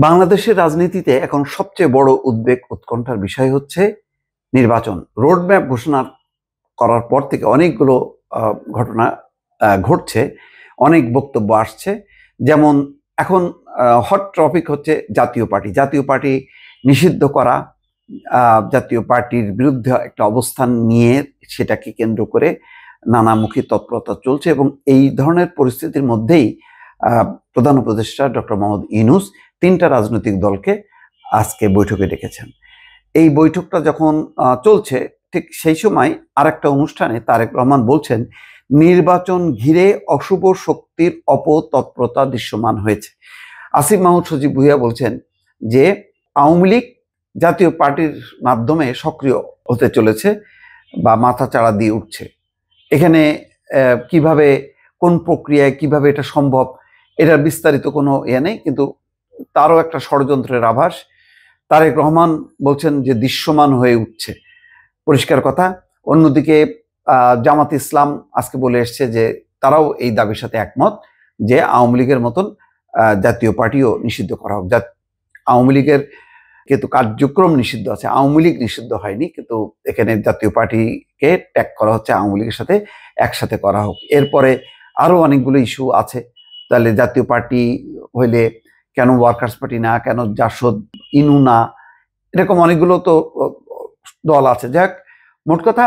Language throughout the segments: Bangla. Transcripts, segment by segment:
বাংলাদেশের রাজনীতিতে এখন সবচেয়ে বড় উদ্বেগ উৎকণ্ঠার বিষয় হচ্ছে নির্বাচন। রোডম্যাপ ঘোষণা করার পর থেকে অনেকগুলো ঘটনা ঘটছে, অনেক বক্তব্য আসছে। যেমন এখন হট টপিক হচ্ছে জাতীয় পার্টি। জাতীয় পার্টি নিষিদ্ধ করা, জাতীয় পার্টির বিরুদ্ধে একটা অবস্থান নিয়ে সেটাকে কেন্দ্র করে নানামুখী তৎপরতা চলছে এবং এই ধরনের পরিস্থিতির মধ্যেই প্রধান উপদেষ্টা ডক্টর মোহাম্মদ ইউনূস 3টা রাজনৈতিক দলকে আজকে বৈঠকে ডেকেছেন। এই বৈঠকটা যখন চলছে ঠিক সেই সময় আরেকটা অনুষ্ঠানে তারেক রহমান বলছেন নির্বাচন ঘিরে অশুভ শক্তির অপতৎপরতা দৃশ্যমান হয়েছে। আসিফ মাহমুদ সজীব ভুঁইয়া বলছেন যে আওয়ামী লীগ জাতীয় পার্টির মাধ্যমে সক্রিয় হতে চলেছে বা মাথা চাড়া দিয়ে উঠছে। এখানে কিভাবে, কোন প্রক্রিয়ায়, কিভাবে এটা সম্ভব, এটার বিস্তারিত কোনো নেই, কিন্তু তারও একটা ষড়যন্ত্রের আভাস। তারেক রহমান বলছেন যে দৃশ্যমান হয়ে উঠছে, পরিষ্কার কথা। অন্যদিকে জামাত ইসলাম আজকে বলে এসছে যে তারাও এই দাবির সাথে একমত যে আওয়ামী লীগের মতন জাতীয় পার্টিও নিষিদ্ধ করা হোক। আওয়ামী লীগের কিন্তু কার্যক্রম নিষিদ্ধ আছে, আওয়ামী লীগ নিষিদ্ধ হয়নি, কিন্তু এখানে জাতীয় পার্টিকে ট্যাগ করা হচ্ছে, আওয়ামী লীগের সাথে একসাথে করা হোক। এরপরে আরো অনেকগুলো ইস্যু আছে। তাহলে জাতীয় পার্টি হইলে কেন ওয়ার্কার্স পার্টি না, কেন জাসদ, ইনু না, এরকম অনেকগুলো তো দল আছে। যাক, মোট কথা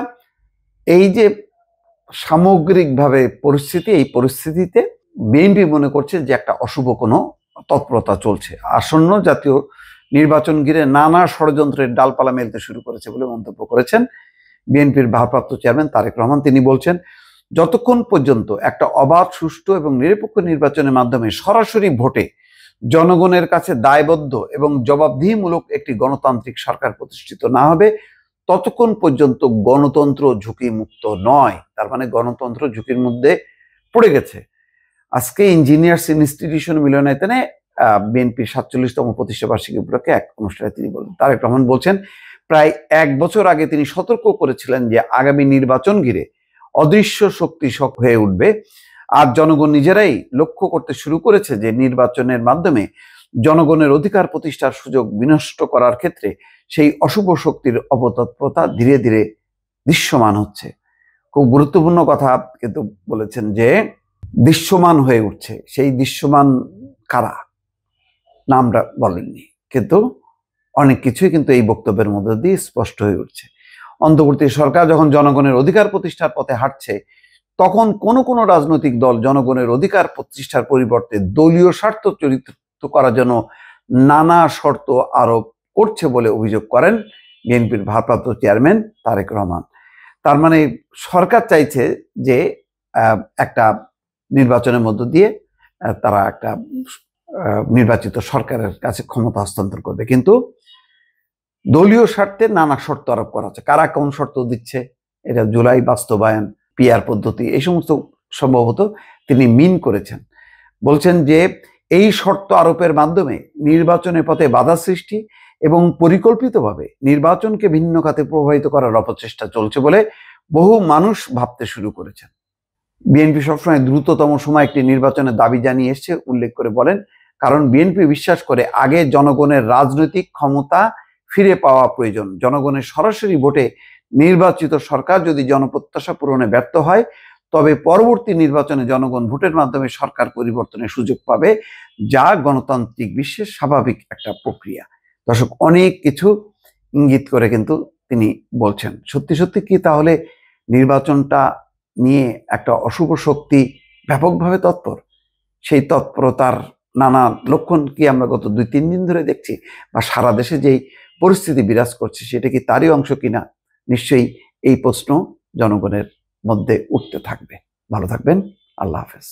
এই যে সামগ্রিকভাবে পরিস্থিতি, এই পরিস্থিতিতে বিএনপি মনে করছে যে একটা অশুভ কোনো তৎপরতা চলছে। আসন্ন জাতীয় নির্বাচন ঘিরে নানা ষড়যন্ত্রের ডালপালা মেলতে শুরু করেছে বলে মন্তব্য করেছেন বিএনপির ভারপ্রাপ্ত চেয়ারম্যান তারেক রহমান। তিনি বলছেন যতক্ষণ পর্যন্ত একটা অবাধ, সুষ্ঠু এবং নিরপেক্ষ নির্বাচনের মাধ্যমে সরাসরি ভোটে জনগণের কাছে দায়বদ্ধ এবং জবাবদিহিমূলক একটি গণতান্ত্রিক সরকার প্রতিষ্ঠিত না হবে ততক্ষণ পর্যন্ত গণতন্ত্র ঝুঁকি মুক্ত নয়। তার মানে গণতন্ত্র ঝুঁকির মধ্যে পড়ে গেছে। আজকে ইঞ্জিনিয়ার্স ইনস্টিটিউশন মিলনায়তনে বিএনপির 47তম প্রতিষ্ঠা বার্ষিকী উপলক্ষে এক অনুষ্ঠানে তিনি বলেন, তারেক রহমান বলছেন প্রায় 1 বছর আগে তিনি সতর্ক করেছিলেন যে আগামী নির্বাচন ঘিরে অদৃশ্য শক্তি হয়ে উঠবে। আর জনগণ নিজেরাই লক্ষ্য করতে শুরু করেছে যে নির্বাচনের মাধ্যমে জনগণের অধিকার প্রতিষ্ঠার সুযোগ বিনষ্ট করার ক্ষেত্রে সেই অশুভ শক্তির অপতৎপরতা ধীরে ধীরে দৃশ্যমান হচ্ছে। খুব গুরুত্বপূর্ণ কথা কিন্তু বলেছেন যে দৃশ্যমান হয়ে উঠছে। সেই দৃশ্যমান কারা, নামটা বলেননি, কিন্তু অনেক কিছুই কিন্তু এই বক্তব্যের মধ্যে দিয়ে স্পষ্ট হয়ে উঠছে। অন্তর্বর্তী সরকার যখন জনগণের অধিকার প্রতিষ্ঠার পথে হাঁটছে, তখন কোন রাজনৈতিক দল জনগণের অধিকার প্রতিষ্ঠার পরিবর্তে দলীয় স্বার্থ চরিতার্থ করার জন্য নানা শর্ত আরোপ করছে বলে অভিযোগ করেন বিএনপির ভারপ্রাপ্ত চেয়ারম্যান তারেক রহমান। তার মানে সরকার চাইছে যে একটা নির্বাচনের মধ্য দিয়ে তারা একটা নির্বাচিত সরকারের কাছে ক্ষমতা হস্তান্তর করবে, কিন্তু দলীয় স্বার্থে নানা শর্ত আরোপ করা হচ্ছে। কারা কোন শর্ত দিচ্ছে, এটা জুলাই বাস্তবায়ন, পিআর পদ্ধতি, এই সমস্ত সম্ভবত তিনি মিন করেছেন। বলছেন যে এই শর্ত আরোপের মাধ্যমে নির্বাচনের পথে বাধা সৃষ্টি এবং পরিকল্পিতভাবে নির্বাচনকে ভিন্ন খাতে প্রভাবিত করার অপচেষ্টা চলছে বলে বহু মানুষ ভাবতে শুরু করেছেন। বিএনপি সবসময় দ্রুততম সময় একটি নির্বাচনের দাবি জানিয়ে এসছে উল্লেখ করে বলেন, কারণ বিএনপি বিশ্বাস করে আগে জনগণের রাজনৈতিক ক্ষমতা ফিরে পাওয়া প্রয়োজন। জনগণের সরাসরি ভোটে নির্বাচিত সরকার যদি জনপ্রত্যাশা পূরণে ব্যর্থ হয় তবে পরবর্তী নির্বাচনে জনগণ ভোটের মাধ্যমে সরকার পরিবর্তনের সুযোগ পাবে, যা গণতান্ত্রিক বিশ্বের স্বাভাবিক একটা প্রক্রিয়া। দর্শক, অনেক কিছু ইঙ্গিত করে কিন্তু তিনি বলছেন। সত্যি সত্যি কি তাহলে নির্বাচনটা নিয়ে একটা অশুভ শক্তি ব্যাপকভাবে তৎপর? সেই তৎপরতার নানা লক্ষণ কি আমরা গত 2-3 দিন ধরে দেখছি, বা সারা দেশে যেই পরিস্থিতি বিরাজ করছে সেটা কি তারই অংশ কিনা? নিশ্চয়ই এই প্রশ্ন জনগণের মধ্যে উঠতে থাকবে। ভালো থাকবেন। আল্লাহ হাফেজ।